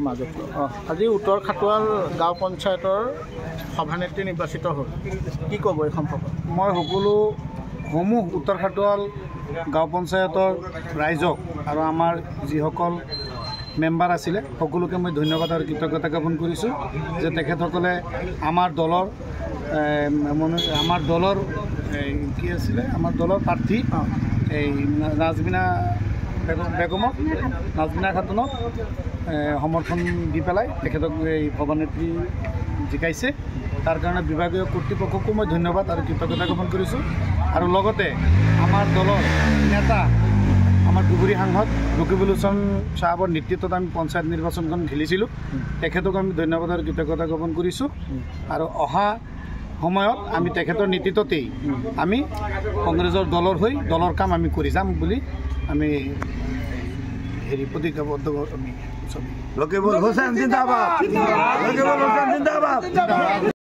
মাজত আজি উত্তৰ খাটোৱাল গাঁও পঞ্চায়তৰ সভানেত্ৰী নিৰ্বাচিত হ'ল কি ক'ব এই সম্পৰ্কত মই সকলো সমূহ উত্তৰ খাটোৱাল গাঁও পঞ্চায়তৰ ৰাইজক আৰু আমাৰ যিসকল মেম্বাৰ আছিলে সকলোকে মই ধন্যবাদ আৰু কৃতজ্ঞতা জ্ঞাপন কৰিছোঁ যে তেখেতসকলে আমাৰ দলৰ কি আছিলে আমাৰ দলৰ প্ৰাৰ্থী এই নাজমিনা খাতুনক সমৰ্থন দি পেলাই তেখেতক এই সভানেত্ৰী জিকাইছে তাৰ কাৰণে বিভাগীয় কৰ্তৃপক্ষকো মই ধন্যবাদ আৰু কৃতজ্ঞতা জ্ঞাপন কৰিছোঁ আৰু লগতে আমাৰ দলৰ নেতা আমাৰ ধুবুৰী সাংসদ ৰকিবুল হুছেইন সাহেবৰ নেতৃত্বত আমি পঞ্চায়ত নিৰ্বাচনখন খেলিছিলোঁ তেখেতক আমি ধন্যবাদ আৰু কৃতজ্ঞতা জ্ঞাপন কৰিছোঁ আৰু অহা সময়ত আমি তেখেতৰ নেতৃত্বতেই আমি কংগ্ৰেছৰ দলৰ হৈ দলৰ কাম আমি কৰি যাম বুলি আমি প্ৰতিজ্ঞাবদ্ধ আমি ৰকিবুল হুছেইন জিন্দাবাদ।